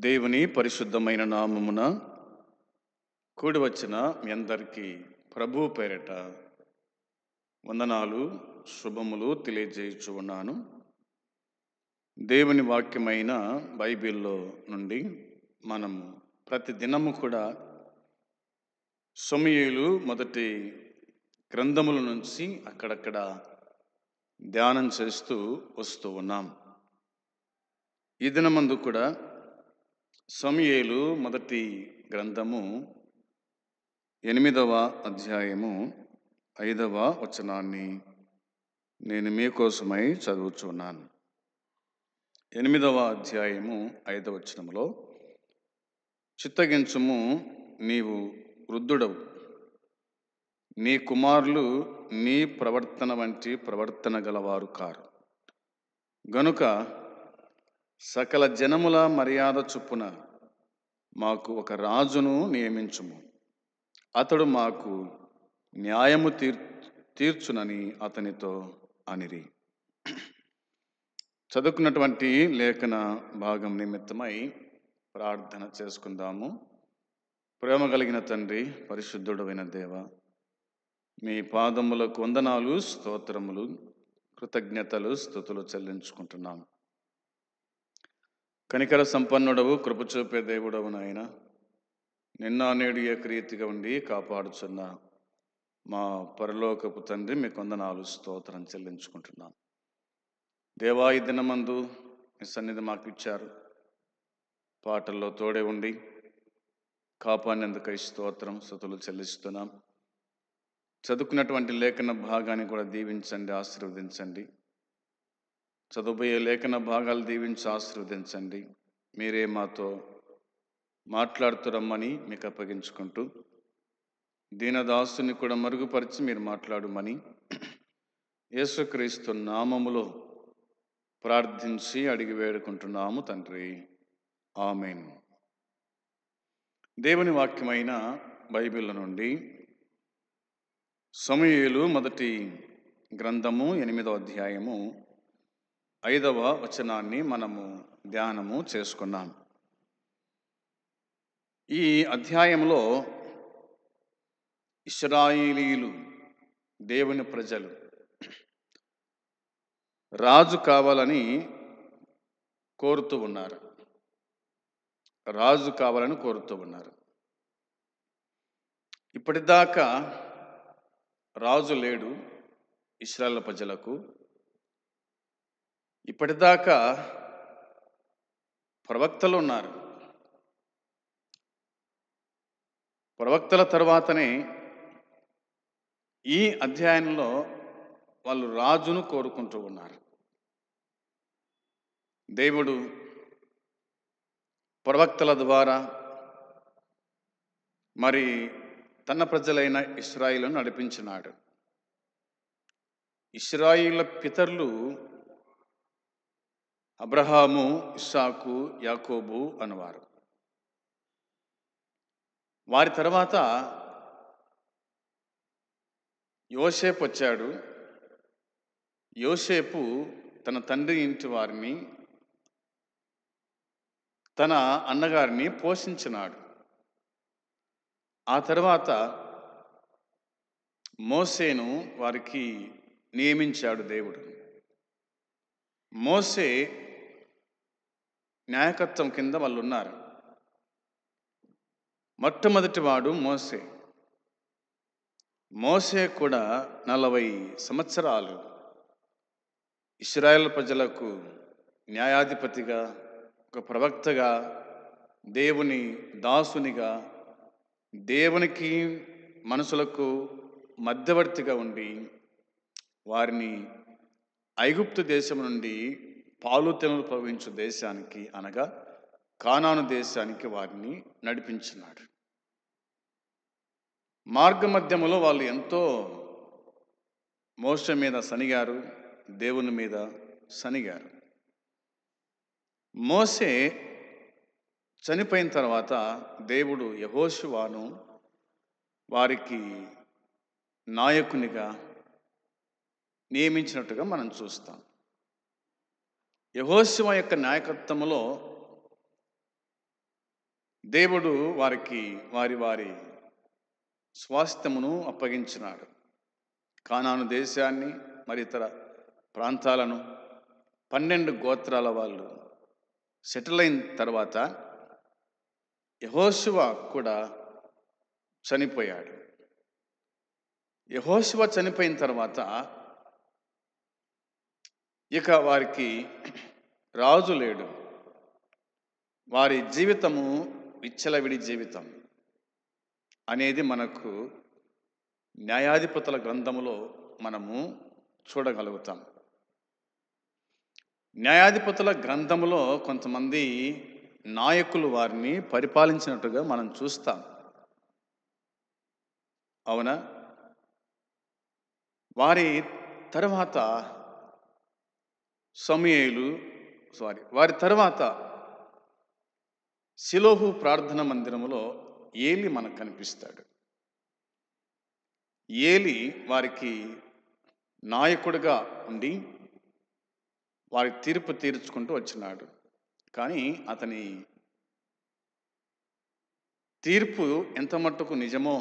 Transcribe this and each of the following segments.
దేవుని పరిశుద్ధమైన నామమున కూడి వచ్చిన మీ అందరికీ ప్రభు పేరిట వందనాలు శుభములు తెలియజేయచ్చు ఉన్నాను. దేవుని వాక్యమైన బైబిల్లో నుండి మనము ప్రతి దినము కూడా సమూయేలు మొదటి గ్రంథముల నుంచి అక్కడక్కడ ధ్యానం చేస్తూ వస్తూ ఉన్నాం. ఈ దినమందు కూడా సమూయేలు మొదటి గ్రంథము 8వ అధ్యాయము 5వ వచనాన్ని నేను మీకోసమై చదువుచున్నాను. 8వ అధ్యాయము 5వ వచనములో, చిత్తగించుము, నీవు వృద్ధుడవు, నీ కుమారులు నీ ప్రవర్తన వంటి ప్రవర్తన గలవారు కారు గనుక సకల జనముల మర్యాద చొప్పున మాకు ఒక రాజును నియమించుము, అతడు మాకు న్యాయము తీర్చునని అతనితో అనిరి. చదువుకున్నటువంటి లేఖన భాగం నిమిత్తమై ప్రార్థన చేసుకుందాము. ప్రేమ కలిగిన తండ్రి, పరిశుద్ధుడైన దేవ, మీ పాదములకు వందనాలు, స్తోత్రములు, కృతజ్ఞతలు, స్తుతులు చెల్లించుకుంటున్నాము. కనికర సంపన్నుడవు, కృప చూపే దేవుడవు నాయన, నిన్న నేడు ఏకరీతిగా ఉండి కాపాడుచున్న మా పరలోకపు తండ్రి, మీకు వందనాలు, స్తోత్రం చెల్లించుకుంటున్నాం. దేవా, ఈ దినమందు మీ సన్నిధి మాకు ఇచ్చారు. పాటల్లో తోడే ఉండి కాపాడినందుకై స్తోత్రం, స్తుతులు చెల్లిస్తున్నాం. చదువుకున్నటువంటి లేఖన భాగాన్ని కూడా దీవించండి, ఆశీర్వదించండి. చదువుబోయే లేఖన భాగాలు దీవించి ఆశీర్వదించండి. మీరే మాతో మాట్లాడుతురమ్మని మీకు అప్పగించుకుంటూ, దీనదాసుని కూడా మరుగుపరిచి మీరు మాట్లాడమని యేసుక్రీస్తు నామములో ప్రార్థించి అడిగి వేడుకుంటున్నాము తండ్రి, ఆమేన్. దేవుని వాక్యమైన బైబిల్ నుండి సమూయేలు మొదటి గ్రంథము 8వ అధ్యాయము 5వ వచనాన్ని మనము ధ్యానము చేసుకున్నాం. ఈ అధ్యాయంలో ఇశ్రాయేలీయులు, దేవుని ప్రజలు రాజు కావాలని కోరుతూ ఉన్నారు. రాజు కావాలని కోరుతూ ఉన్నారు. ఇప్పటిదాకా రాజు లేడు ఇశ్రాయేలు ప్రజలకు. ఇప్పటిదాకా ప్రవక్తలు ఉన్నారు. ప్రవక్తల తర్వాతనే ఈ అధ్యాయంలో వాళ్ళు రాజును కోరుకుంటూ ఉన్నారు. దేవుడు ప్రవక్తల ద్వారా మరి తన ప్రజలైన ఇశ్రాయేలును నడిపించినాడు. ఇశ్రాయేలు పితరులు అబ్రహాము, ఇస్సాకు, యాకోబు అనేవారు. వారి తర్వాత యోసేపు వచ్చాడు. యోసేపు తన తండ్రి ఇంటి వారిని, తన అన్నగారిని పోషించినాడు. ఆ తర్వాత మోసేను వారికి నియమించాడు దేవుడు. మోసే న్యాయకత్వం కింద వాళ్ళు ఉన్నారు. మొట్టమొదటి వాడు మోసే. మోసే కూడా 40 సంవత్సరాలు ఇశ్రాయేలు ప్రజలకు న్యాయాధిపతిగా, ఒక ప్రవక్తగా, దేవుని దాసునిగా, దేవునికి మనుషులకు మధ్యవర్తిగా ఉండి వారిని ఐగుప్తు దేశం నుండి పాలు తేనెలు ప్రవహించు దేశానికి, అనగా కానాను దేశానికి వారిని నడిపించినాడు. మార్గ మధ్యములో వాళ్ళు ఎంతో మోసే మీద సనిగారు, దేవుని మీద సనిగారు. మోసే చనిపోయిన తర్వాత దేవుడు యెహోషువను వారికి నాయకునిగా నియమించినట్టుగా మనం చూస్తాం. యెహోషువ యొక్క నాయకత్వంలో దేవుడు వారికి వారి వారి స్వాస్థ్యమును అప్పగించినాడు. కానాను దేశాన్ని మరి ఇతర ప్రాంతాలను 12 గోత్రాల వాళ్ళు సెటిల్ అయిన తర్వాత యెహోషువ కూడా చనిపోయాడు. యెహోషువ చనిపోయిన తర్వాత ఇక వారికి రాజు లేడు. వారి జీవితము విచ్చలవిడి జీవితం అనేది మనకు న్యాయాధిపతుల గ్రంథములో మనము చూడగలుగుతాం. న్యాయాధిపతుల గ్రంథములో కొంతమంది నాయకులు వారిని పరిపాలించినట్టుగా మనం చూస్తాం. అవునా? వారి తర్వాత వారి తర్వాత షిలోహు ప్రార్థన మందిరములో ఏలి మనకు కనిపిస్తాడు. ఏలి వారికి నాయకుడిగా ఉండి వారి తీర్పు తీర్చుకుంటూ వచ్చినాడు. కానీ అతని తీర్పు ఎంత మట్టుకు నిజమో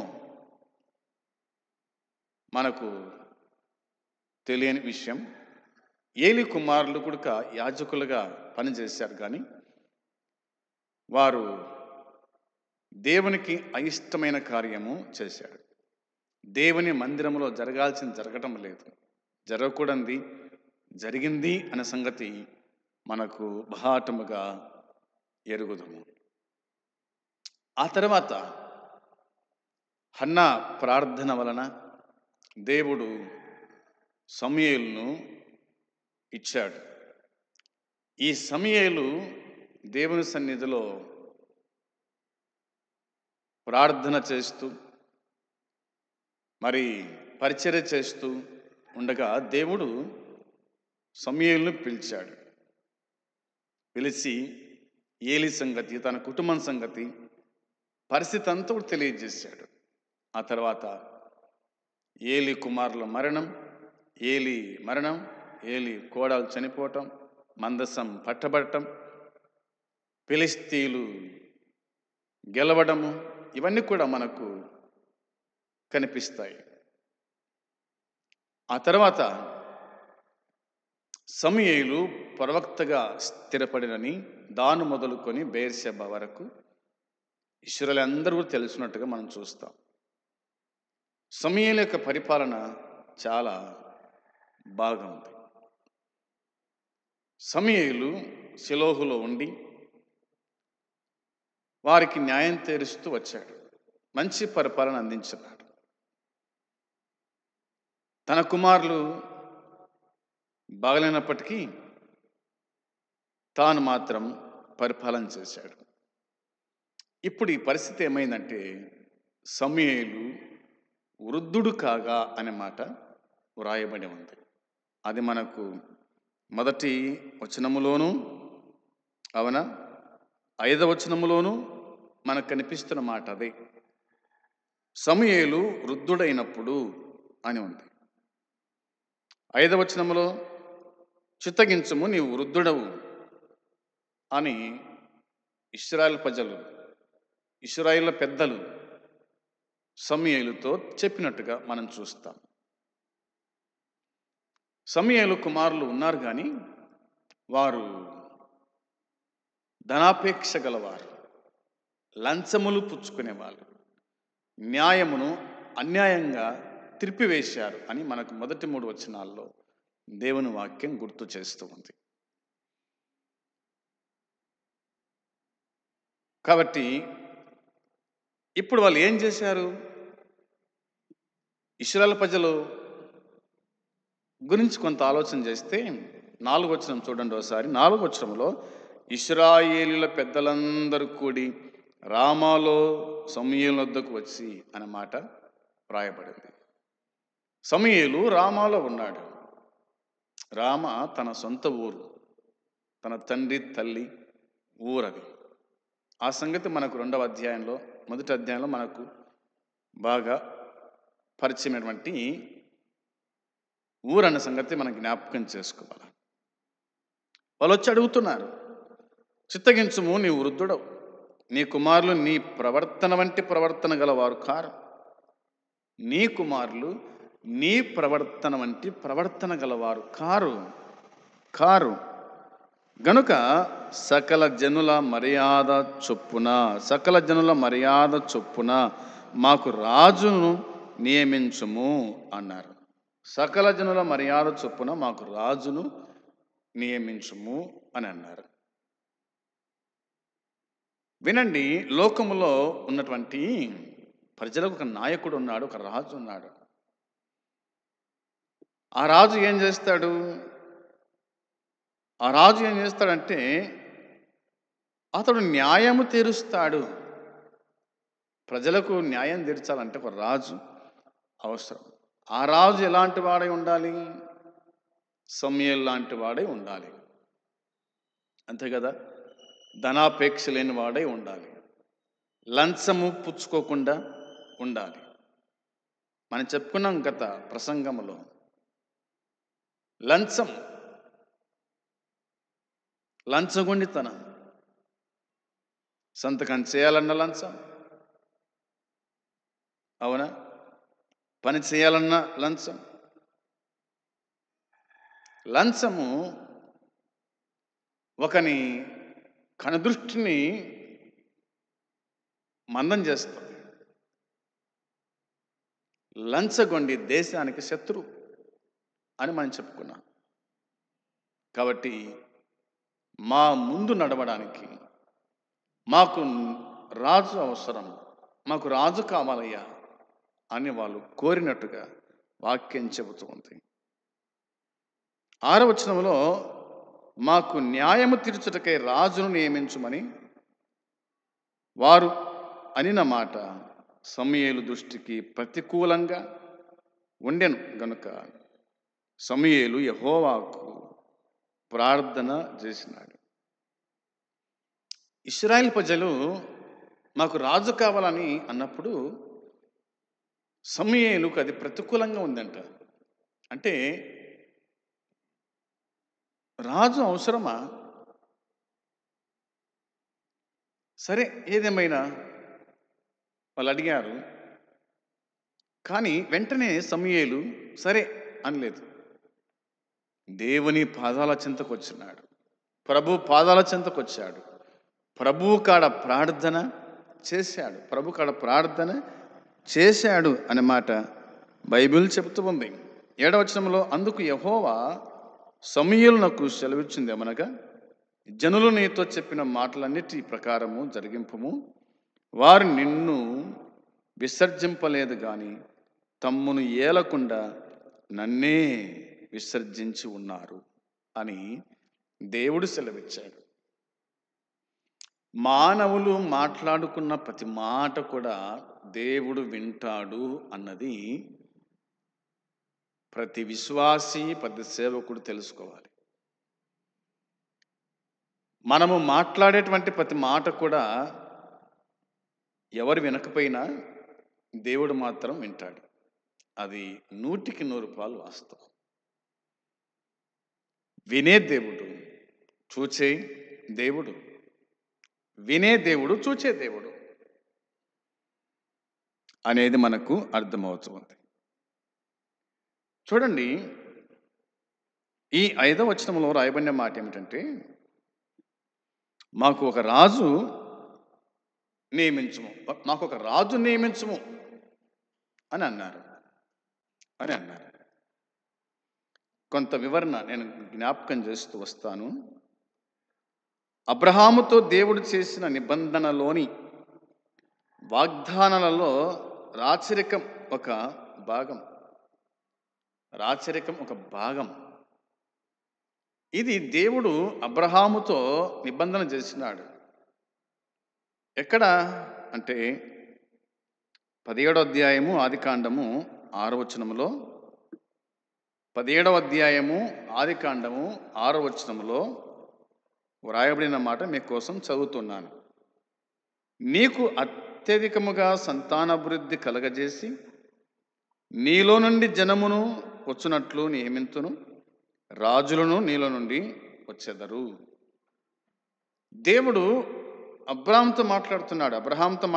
మనకు తెలియని విషయం. ఏలి కుమారులు కూడా యాజకులుగా పనిచేశారు, కానీ వారు దేవునికి అయిష్టమైన కార్యము చేశాడు. దేవుని మందిరంలో జరగటం లేదు, జరగకూడనిది జరిగింది అనే సంగతి మనకు బహాటముగా ఎరుగుదుము. ఆ తర్వాత హన్నా ప్రార్థన వలన దేవుడు సమూయేలును ఇచ్చాడు. ఈ సమూయేలు దేవుని సన్నిధిలో ప్రార్థన చేస్తూ మరి పరిచర్య చేస్తూ ఉండగా దేవుడు సమూయేలును పిలిచాడు. పిలిచి ఏలి సంగతి, తన కుటుంబం సంగతి, పరిస్థితి అంతా కూడా తెలియజేశాడు. ఆ తర్వాత ఏలి కుమారుల మరణం, ఏలి కోడలు చనిపోవటం, మందసం పట్టబడటం, ఫిలిష్తీయులు గెలవడము, ఇవన్నీ కూడా మనకు కనిపిస్తాయి. ఆ తర్వాత సమూయేలు ప్రవక్తగా స్థిరపడినని దాను మొదలుకొని బెయేర్షెబా వరకు ఇశ్రాయేలీయులందరూ తెలిసినట్టుగా మనం చూస్తాం. సమూయేలు యొక్క పరిపాలన చాలా బాగా ఉంది. సమూయేలు షిలోహులో ఉండి వారికి న్యాయం తీరుస్తూ వచ్చాడు. మంచి పరిపాలన అందించినాడు. తన కుమారులు బాగలేనప్పటికీ తాను మాత్రం పరిపాలన చేశాడు. ఇప్పుడు ఈ పరిస్థితి ఏమైందంటే, సమూయేలు వృద్ధుడు కాగా అనే మాట వ్రాయబడి ఉంది. అది మనకు మొదటి వచనములోను, అవునా, 5వ వచనములోను మనకు కనిపిస్తున్న మాట అదే. సమూయేలు వృద్ధుడైనప్పుడు అని ఉంది. 5వ వచనములో చిత్తగించుము, నీవు వృద్ధుడవు అని ఇశ్రాయేలు పెద్దలు సమూయేలుతో చెప్పినట్టుగా మనం చూస్తాం. సమూయేలు కుమారులు ఉన్నారు, కానీ వారు ధనాపేక్ష గలవారు, లంచములు పుచ్చుకునేవాళ్ళు, న్యాయమును అన్యాయంగా త్రిప్పివేశారు అని మనకు మొదటి 3 వచనాల్లో దేవుని వాక్యం గుర్తు చేస్తూ ఉంది. కాబట్టి ఇప్పుడు వాళ్ళు ఏం చేశారు? ఇశ్రాయేలు ప్రజలు గురించి కొంత ఆలోచన చేస్తే 4వ వచనం చూడండి ఒకసారి. 4వ వచనంలో ఇశ్రాయేలీయుల పెద్దలందరూ కూడి రామాలో సమూయేలు వద్దకు వచ్చి అనే మాట వ్రాయబడింది. సమూయేలు రామాలో ఉన్నాడు. రామ తన సొంత ఊరు, తన తండ్రి తల్లి ఊరది. ఆ సంగతి మనకు 2వ అధ్యాయంలో, మొదటి అధ్యాయంలో మనకు బాగా పరిచయమైనటువంటి ఊరన్న సంగతి మనం జ్ఞాపకం చేసుకోవాలి. వాళ్ళు వచ్చి అడుగుతున్నారు, చిత్తగించుము, నీవు వృద్ధుడవు, నీ కుమారులు నీ ప్రవర్తన వంటి ప్రవర్తన గలవారు కారు. నీ కుమారులు నీ ప్రవర్తన వంటి ప్రవర్తన గలవారు కారు. గనుక సకల జనుల మర్యాద చొప్పున మాకు రాజును నియమించుము అన్నారు. సకల జనుల మర్యాద చొప్పున మాకు రాజును నియమించుము అని అన్నారు. వినండి, లోకములో ఉన్నటువంటి ప్రజలకు ఒక నాయకుడు ఉన్నాడు, ఒక రాజు ఉన్నాడు. ఆ రాజు ఏం చేస్తాడంటే అతడు న్యాయము తీరుస్తాడు. ప్రజలకు న్యాయం తీర్చాలంటే ఒక రాజు అవసరం. ఆ రాజు ఎలాంటి వాడై ఉండాలి? సమూయేలు లాంటి వాడై ఉండాలి, అంతే కదా. ధనాపేక్ష లేని వాడై ఉండాలి, లంచము పుచ్చుకోకుండా ఉండాలి. మనం చెప్పుకున్నాం గత ప్రసంగంలో, లంచగొండితనం. సంతకం చేయాలన్న లంచం, అవునా? పని చేయాలన్న లంచము ఒకని కనుదృష్టిని మందం చేస్తుంది. లంచగొండి దేశానికి శత్రువు అని మనం చెప్పుకున్నాం. కాబట్టి మా ముందు నడవడానికి మాకు రాజు అవసరం, మాకు రాజు కావాలయ్యా అని వాళ్ళు కోరినట్టుగా వాక్యం చెబుతూ ఉంది. 6వ వచనంలో మాకు న్యాయము తీర్చుటకై రాజును నియమించుమని వారు అనిన మాట సమూయేలు దృష్టికి ప్రతికూలంగా ఉండెను. గనుక సమూయేలు యెహోవాకు ప్రార్థన చేసినాడు. ఇశ్రాయేలు ప్రజలు మాకు రాజు కావాలని అన్నప్పుడు సమూయేలుకు అది ప్రతికూలంగా ఉందంట. అంటే రాజు అవసరమా? సరే, ఏదేమైనా వాళ్ళు అడిగారు. కానీ వెంటనే సమూయేలు సరే అనలేదు. దేవుని పాదాల చెంతకు వచ్చినాడు, ప్రభు పాదాల చెంతకు వచ్చాడు, ప్రభు కాడ ప్రార్థన చేశాడు అనే మాట బైబిల్ చెబుతూ ఉంది. 7వ వచనంలో అందుకు యెహోవా సమూయేలునకు సెలవిచ్చింది ఏమనగా, జనులు నీతో చెప్పిన మాటలన్నిటి ప్రకారము జరిగింపుము. వారు నిన్ను విసర్జింపలేదు గాని తమ్మును ఏలకుండా నన్నే విసర్జించి ఉన్నారు అని దేవుడు సెలవిచ్చాడు. మానవులు మాట్లాడుకున్న ప్రతి మాట కూడా దేవుడు వింటాడు అన్నది ప్రతి విశ్వాసి, ప్రతి సేవకుడు తెలుసుకోవాలి. మనము మాట్లాడేటువంటి ప్రతి మాట కూడా ఎవరు వినకపోయినా దేవుడు మాత్రం వింటాడు. అది 100% వాస్తవం. వినే దేవుడు, చూచే దేవుడు, వినే దేవుడు, చూచే దేవుడు అనేది మనకు అర్థమవుతుంది. చూడండి, ఈ 5వ వచనంలో రాయబడిన మాట ఏమిటంటే, మాకు ఒక రాజు నియమించుము అని అన్నారు. కొంత వివరణ నేను జ్ఞాపకం చేస్తూ వస్తాను. అబ్రహాముతో దేవుడు చేసిన నిబంధనలోని వాగ్దానాలలో రాచరికం ఒక భాగం. ఇది దేవుడు అబ్రహాముతో నిబంధన చేసినాడు. ఎక్కడ అంటే 17వ అధ్యాయము ఆదికాండము 6వ వచనములో, 17వ అధ్యాయము ఆదికాండము 6వ వచనములో వ్రాయబడిన మాట మీకోసం చదువుతున్నాను. నీకు అత్యధికముగా సంతానాభివృద్ధి కలగజేసి నీలో నుండి జనమును వచ్చునట్లు నియమింతును, రాజులను నీలో నుండి వచ్చెదరు. దేవుడు అబ్రహాంతో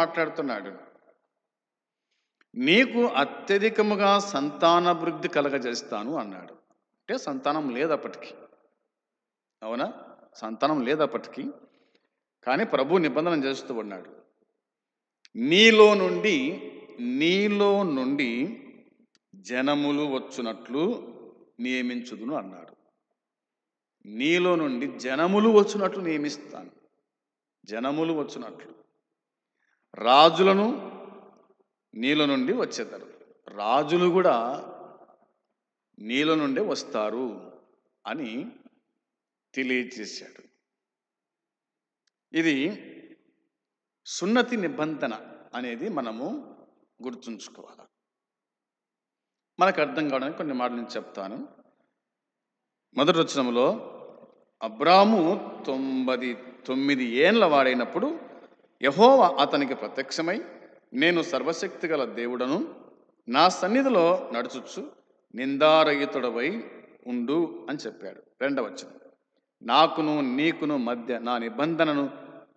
మాట్లాడుతున్నాడు. నీకు అత్యధికముగా సంతానాభివృద్ధి కలగజేస్తాను అన్నాడు. అంటే సంతానం లేదప్పటికి, అవునా? సంతానం లేదప్పటికి. కానీ ప్రభు నిబంధన చేస్తూ ఉన్నాడు. నీలో నుండి జనములు వచ్చునట్లు నియమించుదును అన్నాడు. నీలో నుండి జనములు వచ్చునట్లు నియమిస్తాను. జనములు వచ్చునట్లు. రాజులను నీలో నుండి వచ్చేతారు. రాజులు కూడా నీలో నుండే వస్తారు అని తెలియజేశాడు. ఇది సున్నతి నిబంధన అనేది మనము గుర్తుంచుకోవాలి. మనకు అర్థం కావడానికి కొన్ని మాటలు నేను చెప్తాను. మొదటి వచనంలో అబ్రాము 99 ఏండ్ల వాడైనప్పుడు యెహోవా అతనికి ప్రత్యక్షమై, నేను సర్వశక్తిగల దేవుడను, నా సన్నిధిలో నడుచుచు నిందారహితుడవై ఉండు అని చెప్పాడు. రెండవ వచనం, నాకును నీకును మధ్య నా నిబంధనను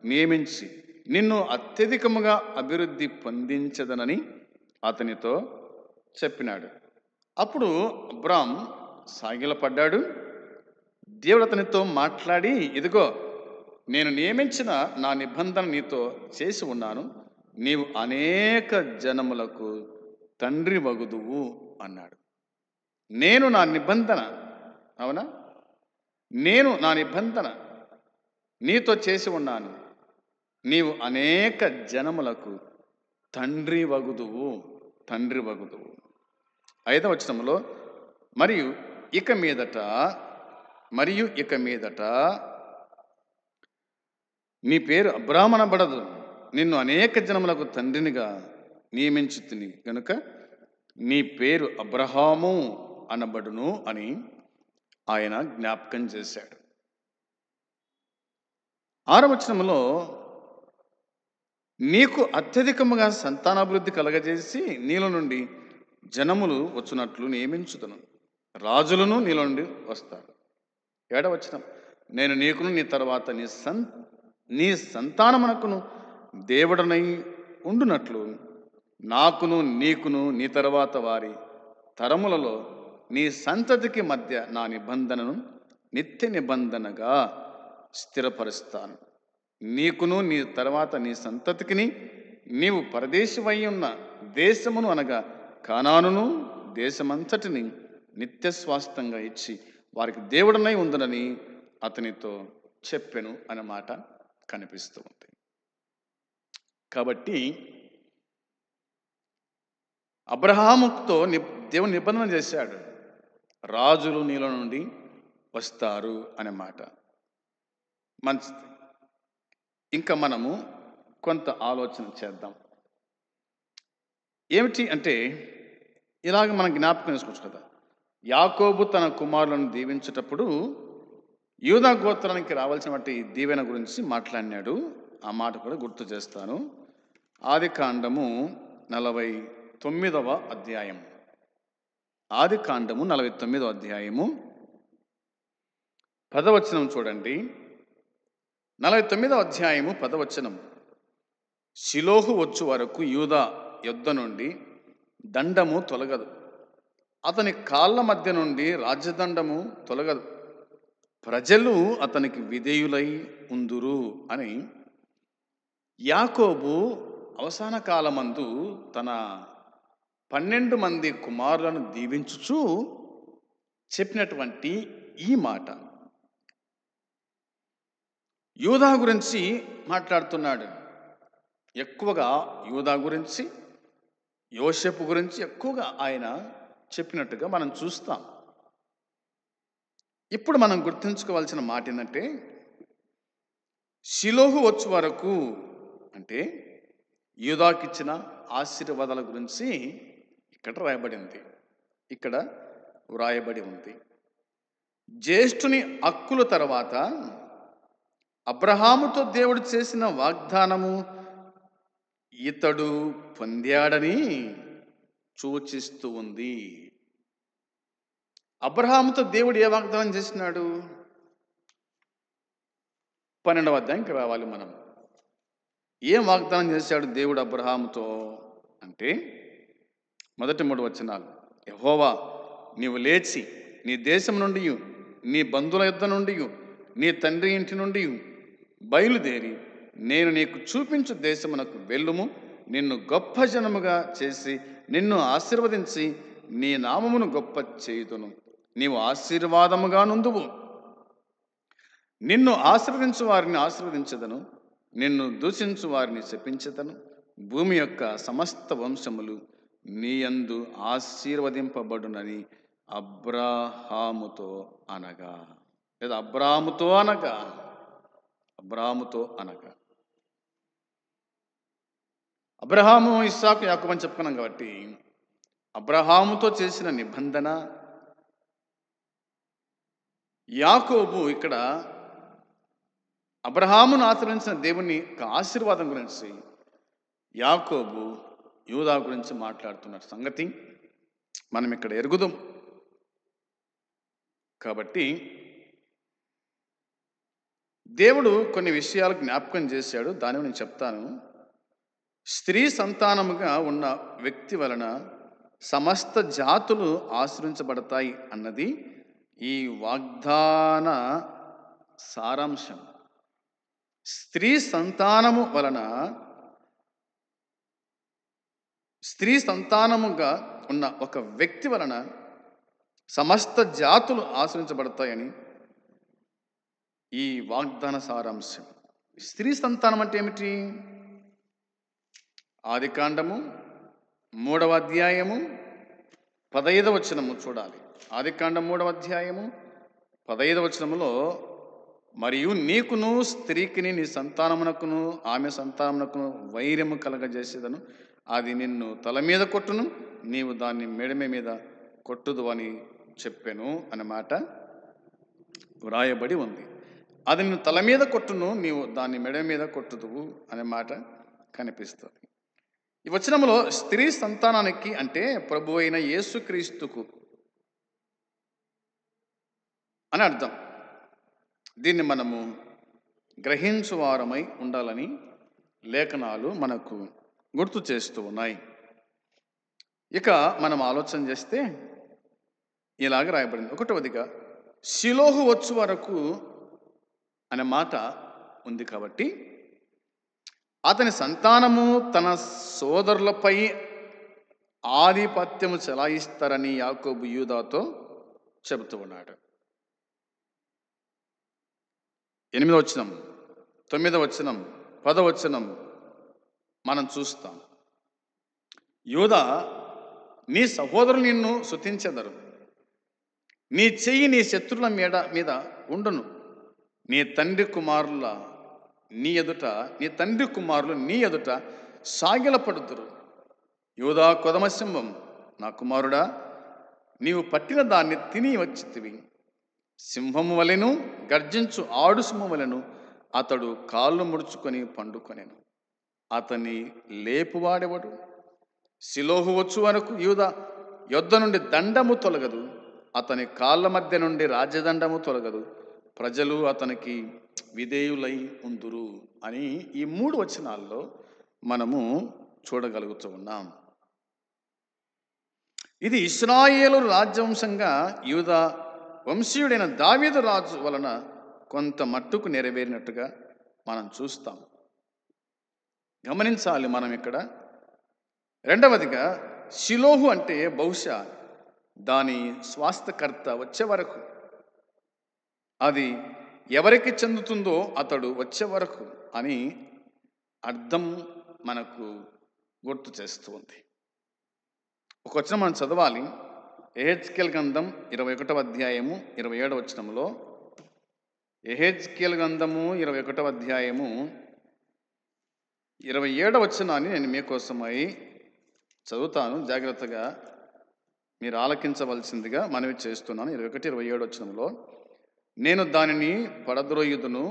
నియమించి నిన్ను అత్యధికముగా అభివృద్ధి పొందించదనని అతనితో చెప్పినాడు. అప్పుడు అబ్రామ్ సాగిలపడ్డాడు. దేవుడు అతనితో మాట్లాడి, ఇదిగో నేను నియమించిన నా నిబంధన నీతో చేసి ఉన్నాను, నీవు అనేక జనములకు తండ్రి వగుదువు అన్నాడు. నేను నా నిబంధన, అవునా, నేను నా నిబంధన నీతో చేసి ఉన్నాను, నీవు అనేక జనములకు తండ్రి వగుదువు. 5వ వచనంలో మరియు ఇక మీదట నీ పేరు అబ్రామనబడదు, నిన్ను అనేక జనములకు తండ్రినిగా నియమించుతిని గనుక నీ పేరు అబ్రహాము అనబడును అని ఆయన జ్ఞాపకం చేశాడు. 6వ వచనంలో నీకు అత్యధికముగా సంతానాభివృద్ధి కలగజేసి నీలో నుండి జనములు వచ్చునట్లు నియమించుదును, రాజులను నీలో నుండి వస్తారు. 7వ వచనం, నేను నీకును నీ తర్వాత నీ సంతానమునకును దేవుడనై ఉండునట్లు నాకును నీకును నీ తర్వాత వారి తరములలో నీ సంతతికి మధ్య నా నిబంధనను నిత్య నిబంధనగా స్థిరపరుస్తాను. నీకును నీ తర్వాత నీ సంతతికిని నీవు పరదేశివై ఉన్న దేశమును అనగా కానానును దేశమంతటిని నిత్య స్వాస్థంగా ఇచ్చి వారికి దేవుడనై ఉందనని అతనితో చెప్పెను అనే మాట కనిపిస్తూ ఉంది. కాబట్టి అబ్రహాముతో దేవుని నిబంధన చేశాడు, రాజులు నీలో నుండి వస్తారు అనే మాట. మంచిది. ఇంకా మనము కొంత ఆలోచన చేద్దాం. ఏమిటి అంటే, ఇలాగ మనం జ్ఞాపకం చేసుకోవచ్చు కదా, యాకోబు తన కుమారులను దీవించేటప్పుడు యూదా గోత్రానికి రావాల్సినటువంటి దీవెన గురించి మాట్లాడినాడు. ఆ మాట కూడా గుర్తు చేస్తాను. ఆదికాండము 49వ అధ్యాయం. ఆదికాండము 49వ అధ్యాయము 10వ వచనం చూడండి. 49వ అధ్యాయము 10వ వచనం, షిలోహు వచ్చు వరకు యూదా యొద్ద నుండి దండము తొలగదు, అతని కాళ్ళ మధ్య నుండి రాజ్యదండము తొలగదు, ప్రజలు అతనికి విధేయులై ఉందురు అని యాకోబు అవసాన కాలమందు తన 12 మంది కుమారులను దీవించుచు చెప్పినటువంటి ఈ మాట. యూదా గురించి మాట్లాడుతున్నాడు. ఎక్కువగా యూదా గురించి, యోసేపు గురించి ఎక్కువగా ఆయన చెప్పినట్టుగా మనం చూస్తాం. ఇప్పుడు మనం గుర్తుంచుకోవాల్సిన మాట ఏంటంటే, షిలోహు వచ్చు వరకు అంటే యూదాకిచ్చిన ఆశీర్వాదాల గురించి ఇక్కడ వ్రాయబడి ఉంది. జ్యేష్ఠుని హక్కుల తర్వాత అబ్రహాముతో దేవుడు చేసిన వాగ్దానము ఇతడు పొందాడని సూచిస్తూ ఉంది. అబ్రహాముతో దేవుడు ఏ వాగ్దానం చేసినాడు? 12వ అధ్యాయంకి రావాలి మనం. ఏం వాగ్దానం చేశాడు దేవుడు అబ్రహాముతో అంటే, మొదటి 3 వచనాలు, యెహోవా నీవు లేచి నీ దేశం నుండి, నీ బంధువుల యొద్ద నుండి, నీ తండ్రి ఇంటి నుండి బయలుదేరి నేను నీకు చూపించు దేశమునకు వెళ్ళుము. నిన్ను గొప్ప జనముగా చేసి నిన్ను ఆశీర్వదించి నీ నామమును గొప్ప చేయుదును. నీవు ఆశీర్వాదముగా నుందువు. నిన్ను ఆశీర్వదించు వారిని ఆశీర్వదించదను, నిన్ను దూషించు వారిని శపించదను. భూమి యొక్క సమస్త వంశములు నీ యందు ఆశీర్వదింపబడునని అబ్రాహాముతో అనగా, లేదా అబ్రాహాముతో అనగా అబ్రహాము, ఇస్సాకు, యాకోబు అని చెప్పుకున్నాం కాబట్టి అబ్రహాముతో చేసిన నిబంధన, యాకోబు ఇక్కడ అబ్రహామును ఆశ్రయించిన దేవుని ఆశీర్వాదం గురించి యాకోబు యూదా గురించి మాట్లాడుతున్న సంగతి మనం ఇక్కడ ఎరుగుదాం. కాబట్టి దేవుడు కొన్ని విషయాలు జ్ఞాపకం చేశాడు, దానిని నేను చెప్తాను. స్త్రీ సంతానముగా ఉన్న వ్యక్తి వలన సమస్త జాతులు ఆశ్రయించబడతాయి అన్నది ఈ వాగ్దాన సారాంశం. స్త్రీ సంతానముగా ఉన్న ఒక వ్యక్తి వలన సమస్త జాతులు ఆశ్రయించబడతాయని ఈ వాగ్దాన సారాంశం. స్త్రీ సంతానం అంటే ఏమిటి? ఆదికాండము 3వ అధ్యాయము 15వ వచనము చూడాలి. ఆదికాండం 3వ అధ్యాయము 15వ వచనములో, మరియు నీకును స్త్రీకిని నీ సంతానమునకును ఆమె సంతానమునకును వైరము కలగజేసేదను, అది నిన్ను తల మీద కొట్టును, నీవు దాన్ని మెడమ మీద కొట్టుదు అని చెప్పాను అన్నమాట వ్రాయబడి ఉంది. అది నిన్ను తల మీద కొట్టును, నీవు దాన్ని మెడ మీద కొట్టుదువు అనే మాట కనిపిస్తుంది. ఈ వచనంలో స్త్రీ సంతానానికి అంటే ప్రభు అయిన యేసుక్రీస్తుకు అని అర్థం. దీన్ని మనము గ్రహించువారమై ఉండాలని లేఖనాలు మనకు గుర్తు చేస్తూ ఉన్నాయి. ఇక మనం ఆలోచన చేస్తే ఇలాగ రాయబడింది. 1వదిగా షిలోహు వచ్చు వరకు అనే మాట ఉంది కాబట్టి అతని సంతానము తన సోదరులపై ఆధిపత్యము చెలాయిస్తారని యాకోబు యూదాతో చెబుతూ ఉన్నాడు. 8వ వచనం, 9వ వచనం, 10వ వచనం మనం చూస్తాం. యూదా, నీ సహోదరులు నిన్ను స్తుతించెదరు, నీ చెయ్యి నీ శత్రువుల మీద ఉండును, నీ తండ్రి కుమారులు నీ ఎదుట సాగిలపడుదురు. యూదా కొదమసింహం, నా కుమారుడా, నీవు పట్టిన దాన్ని తిని వచ్చితివి. సింహము వలెను గర్జించు ఆడు సింహము వలెను అతడు కాళ్ళు ముడుచుకొని పండుకొనెను. అతని లేపువాడెవడు? షిలోహు వచ్చు వరకు యూదా యొద్ద నుండి దండము తొలగదు, అతని కాళ్ళ మధ్య నుండి రాజదండము తొలగదు, ప్రజలు అతనికి విధేయులై ఉందురు అని ఈ 3 వచనాల్లో మనము చూడగలుగుతూ ఉన్నాం. ఇది ఇశ్రాయేలు రాజ్యవంశంగా యూదా వంశీయుడైన దావీదు రాజు వలన కొంత మట్టుకు నెరవేరినట్టుగా మనం చూస్తాం. గమనించాలి మనం ఇక్కడ. 2వదిగా షిలోహు అంటే బహుశా దాని స్వాస్థకర్త వచ్చే వరకు, అది ఎవరికి చెందుతుందో అతడు వచ్చే వరకు అని అర్థం మనకు గుర్తు చేస్తూ ఉంది. ఒక వచనం మనం చదవాలి. యెహెజ్కేలు గ్రంథం 21వ అధ్యాయము 27వ వచనంలో, యెహెజ్కేలు గ్రంథము 21వ అధ్యాయము 27వ వచనాన్ని నేను మీకోసమై చదువుతాను. జాగ్రత్తగా మీరు ఆలకించవలసిందిగా మనవి చేస్తున్నాను. 21, 27 వచనంలో, నేను దానిని పడద్రోయుదును,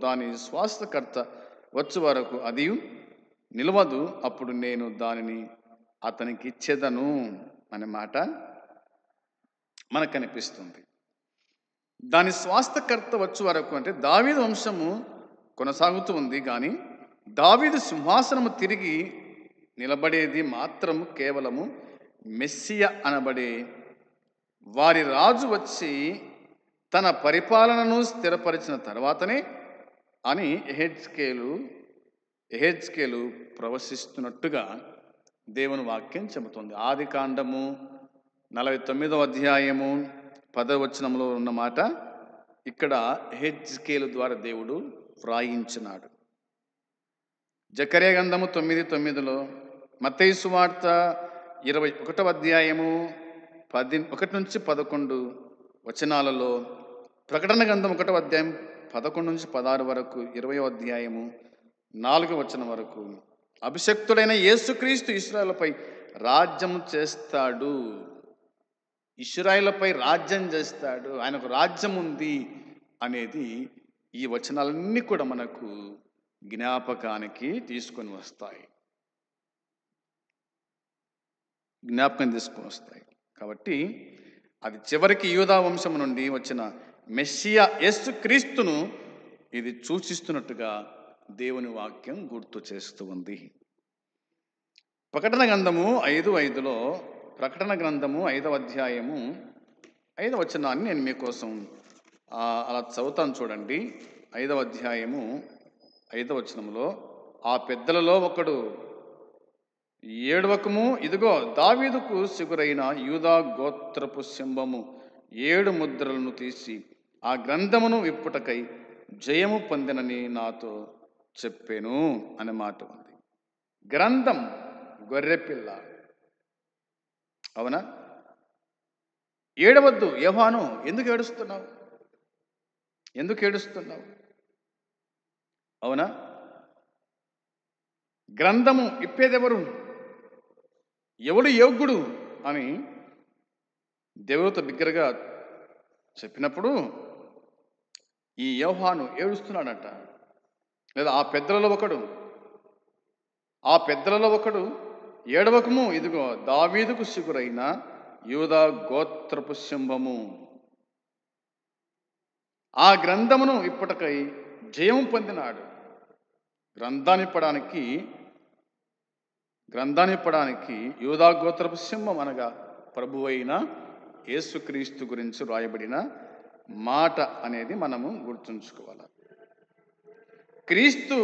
దాని స్వాస్థకర్త వచ్చు వరకు అది నిలవదు, అప్పుడు నేను దానిని అతనికి ఇచ్చేదను అనే మాట మనకు కనిపిస్తుంది. దాని స్వాస్థకర్త వచ్చు వరకు అంటే దావీదు వంశము కొనసాగుతూ ఉంది. కానీ దావీదు సింహాసనము తిరిగి నిలబడేది మాత్రం కేవలము మెస్సియ అనబడే వారి రాజు వచ్చి తన పరిపాలనను స్థిరపరిచిన తర్వాతనే అని ఎహెజ్కేలు ప్రవశిస్తున్నట్టుగా దేవుని వాక్యం చెబుతుంది. ఆది కాండము 49వ అధ్యాయము 10వ వచనంలో ఉన్న మాట ఇక్కడ ఎహెజ్కేలు ద్వారా దేవుడు వ్రాయించినాడు. జకర్యా గ్రంథము 9:9లో, మత్తయి సువార్త 21వ అధ్యాయము 1 నుంచి 11 వచనాలలో, ప్రకటన గ్రంథం 1వ అధ్యాయం 11 నుంచి 16 వరకు, 20వ అధ్యాయము 4వ వచనం వరకు అభిషక్తుడైన యేసుక్రీస్తు ఇశ్రాయేలుపై రాజ్యం చేస్తాడు. ఇశ్రాయేలుపై రాజ్యం చేస్తాడు, ఆయనకు రాజ్యం ఉంది అనేది ఈ వచనాలన్నీ కూడా మనకు జ్ఞాపకం తీసుకొని వస్తాయి. కాబట్టి అది చివరికి యూదా వంశం నుండి వచ్చిన మెస్సియా యేసుక్రీస్తును ఇది సూచిస్తున్నట్టుగా దేవుని వాక్యం గుర్తు చేస్తూ ఉంది. ప్రకటన గ్రంథము 5:5లో, ప్రకటన గ్రంథము 5వ అధ్యాయము 5వ వచనాన్ని నేను మీకోసం అలా చదువుతాను చూడండి. 5వ అధ్యాయము 5వ వచనంలో, ఆ పెద్దలలో ఒకడు, ఏడవకము, ఇదిగో దావీదుకు సిగురైన యూదా గోత్రపు సింహము 7 ముద్రలను తీసి ఆ గ్రంథమును విప్పుటకై జయము పొందినని నాతో చెప్పాను అనే మాట ఉంది. గ్రంథం గొర్రెపిల్ల, అవునా? ఏడవద్దు యోహాను, ఎందుకు ఏడుస్తున్నావు? అవునా? గ్రంథము ఇప్పేదెవరు? ఎవడు యోగ్యుడు అని దేవుడితో బిగ్గరగా చెప్పినప్పుడు ఈ యోహాను ఏడుస్తున్నాడట. లేదా ఆ పెద్దలలో ఒకడు ఏడవకము, ఇదిగో దావీదుకు సిగురైన యూదా గోత్రపు సింహము ఆ గ్రంథమును ఇప్పటికై జయం పొందినాడు. గ్రంథాన్ని ఇప్పడానికి యూదా గోత్రపు సింహం అనగా ప్రభువైన యేసుక్రీస్తు గురించి రాయబడిన మాట అనేది మనము గుర్తుంచుకోవాలి. క్రీస్తు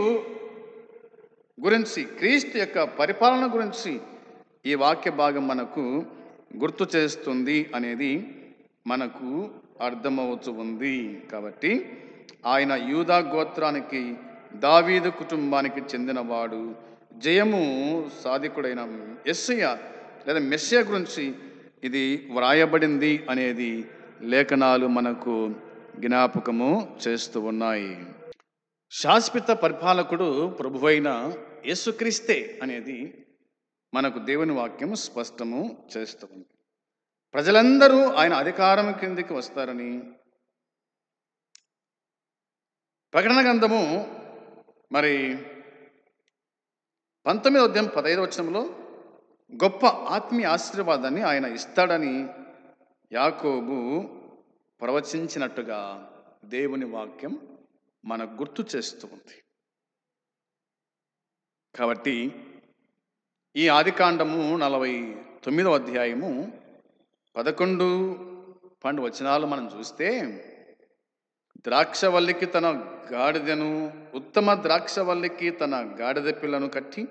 యొక్క పరిపాలన గురించి ఈ వాక్య భాగం మనకు గుర్తు చేస్తుంది అనేది మనకు అర్థమవుతూ ఉంది. కాబట్టి ఆయన యూదా గోత్రానికి, దావీదు కుటుంబానికి చెందినవాడు, జయము సాధికుడైన యేసయ్య లేదా మెస్సియా గురించి ఇది వ్రాయబడింది అనేది లేఖనాలు మనకు జ్ఞాపకము చేస్తూ ఉన్నాయి. శాశ్వత పరిపాలకుడు ప్రభువైన యేసుక్రీస్తే అనేది మనకు దేవుని వాక్యం స్పష్టము చేస్తూ ఉంది. ప్రజలందరూ ఆయన అధికారం కిందికి వస్తారని ప్రకటన గ్రంథము 19వ అధ్యాయం 15వ వచనంలో గొప్ప ఆత్మీయ ఆశీర్వాదాన్ని ఆయన ఇస్తాడని యాకోబు ప్రవచించినట్టుగా దేవుని వాక్యం మనకు గుర్తు చేస్తూ ఉంది. కాబట్టి ఈ ఆదికాండము 49వ అధ్యాయము 11-12 వచనాలు మనం చూస్తే, ద్రాక్షవల్లికి తన గాడిదను, ఉత్తమ ద్రాక్షవల్లికి తన గాడిద పిల్లను కట్టి,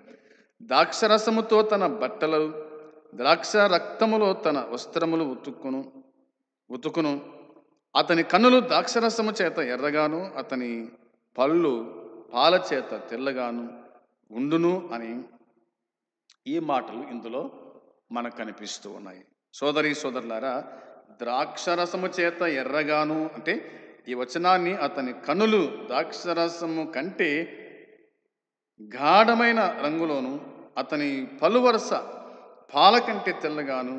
ద్రాక్షరసముతో తన బట్టలు, ద్రాక్ష రక్తములో తన వస్త్రములు ఉతుకును. అతని కన్నులు ద్రాక్షరసము చేత ఎర్రగాను, అతని పళ్ళు పాల చేత తెల్లగాను ఉండును అని ఈ మాటలు ఇందులో మనకు కనిపిస్తూ ఉన్నాయి. సోదరులారా, ద్రాక్షరసము చేత ఎర్రగాను అంటే ఈ వచనాన్ని అతని కనులు ద్రాక్షరసము కంటే గాఢమైన రంగులోను, అతని పలువరస పాల కంటే తెల్లగాను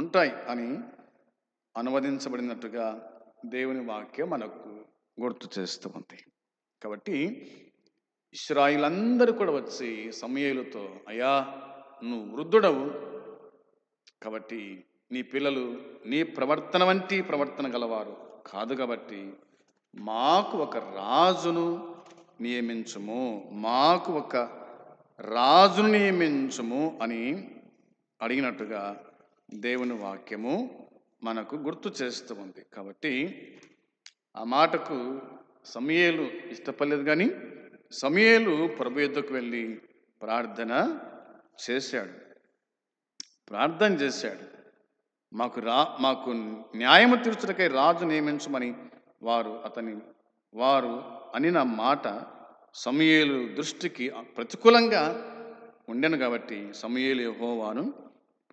ఉంటాయి అని అనువదించబడినట్టుగా దేవుని వాక్యం మనకు గుర్తు చేస్తూ ఉంది. కాబట్టి ఇశ్రాయేలందరూ కూడా వచ్చి సమూయేలుతో, అయ్యా నువ్వు వృద్ధుడవు కాబట్టి నీ పిల్లలు నీ ప్రవర్తన వంటి ప్రవర్తన గలవారు కాదు, కాబట్టి మాకు ఒక రాజును నియమించుము, మాకు ఒక రాజును నియమించుము అని అడిగినట్టుగా దేవుని వాక్యము మనకు గుర్తు చేస్తూ ఉంది. కాబట్టి ఆ మాటకు సమూయేలు ఇష్టపడలేదు, కానీ సమూయేలు ప్రభు యొద్దకు వెళ్ళి ప్రార్థన చేశాడు. మాకు న్యాయము తీర్చుటకై రాజు నియమించమని వారు అనిన మాట సమూయేలు దృష్టికి ప్రతికూలంగా ఉండెను. కాబట్టి సమూయేలు యెహోవాను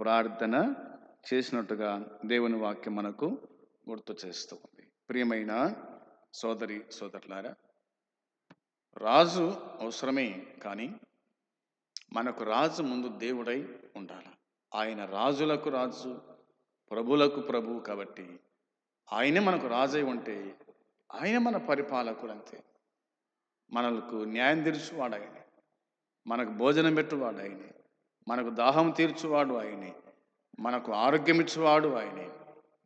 ప్రార్థన చేసినట్టుగా దేవుని వాక్యం మనకు గుర్తు చేస్తూ ఉంది. ప్రియమైన సోదరి సోదరులారా, రాజు అవసరమే, కానీ మనకు రాజు ముందు దేవుడై ఉండాలి. ఆయన రాజులకు రాజు, ప్రభులకు ప్రభువు. కాబట్టి ఆయనే మనకు రాజై ఉంటే ఆయన మన పరిపాలకుడు అంతే. మనకు న్యాయం తీర్చువాడు ఆయనే, మనకు భోజనం పెట్టువాడు ఆయనే, మనకు దాహం తీర్చువాడు ఆయనే, మనకు ఆరోగ్యం ఇచ్చేవాడు ఆయనే,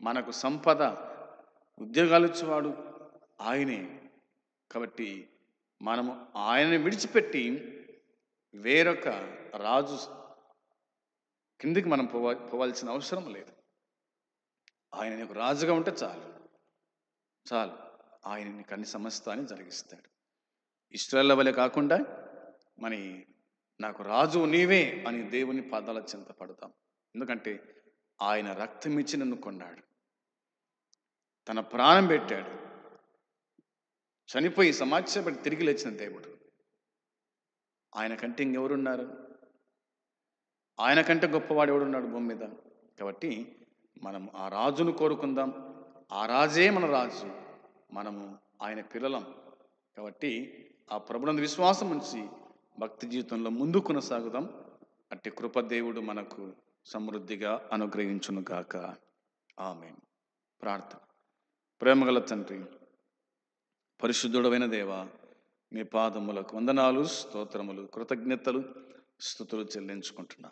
మనకు సంపద ఉద్యోగాలు ఇచ్చేవాడు ఆయనే. కాబట్టి మనము ఆయనని విడిచిపెట్టి వేరొక రాజు కిందికి మనం పోవాల్సిన అవసరం లేదు. ఆయన నీకు రాజుగా ఉంటే చాలు ఆయన నీకు అన్ని సమస్తాన్ని జరిగిస్తాడు. ఇశ్రాయేలు వలె కాకుండా నాకు రాజు నీవే అని దేవుని పాదాల చెంత పడతాం. ఎందుకంటే ఆయన రక్తం ఇచ్చి నన్ను కొన్నాడు, తన ప్రాణం పెట్టాడు, చనిపోయి సమాజపడి తిరిగి లేచిన దేవుడు. ఆయన కంటే ఇంకెవరున్నారు? ఆయన కంటే గొప్పవాడు ఎవడున్నాడు భూమి మీద? కాబట్టి మనం ఆ రాజును కోరుకుందాం. ఆ రాజే మన రాజు, మనము ఆయన పిల్లలం. కాబట్టి ఆ ప్రభునందు విశ్వాసం ఉంచి భక్తి జీవితంలో ముందు కొనసాగుదాం. అట్టి కృప దేవుడు మనకు సమృద్ధిగా అనుగ్రహించును గాక. ఆమేన్. ప్రార్థన. ప్రేమగల తండ్రి, పరిశుద్ధుడైన దేవా, మీ పాదములకు వందనాలు, స్తోత్రములు, కృతజ్ఞతలు, స్తుతులు చెల్లించుకుంటున్నా.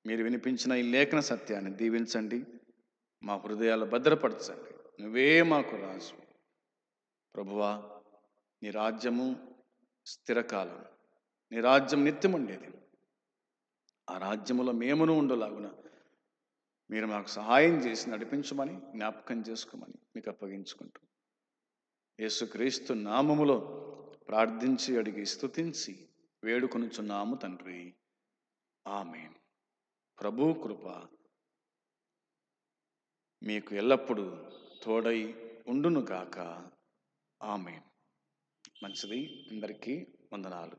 మీరు వినిపించిన ఈ లేఖన సత్యాన్ని దీవించండి, మా హృదయాలు భద్రపరచండి. నువ్వే మాకు రాజు ప్రభువా. నీ రాజ్యము స్థిరకాలం, నీ రాజ్యం నిత్యం ఉండేది. ఆ రాజ్యములో మేమును ఉండలాగున మీరు మాకు సహాయం చేసి నడిపించమని, జ్ఞాపకం చేసుకోమని మీకు అప్పగించుకుంటూ యేసుక్రీస్తు నామములో ప్రార్థించి అడిగి స్తుతించి వేడుకొనుచున్నాము తండ్రి. ఆమేన్. ప్రభు కృప మీకు ఎల్లప్పుడూ తోడై ఉండును గాక. ఆమేన్. మంచిది. అందరికీ వందనాలు.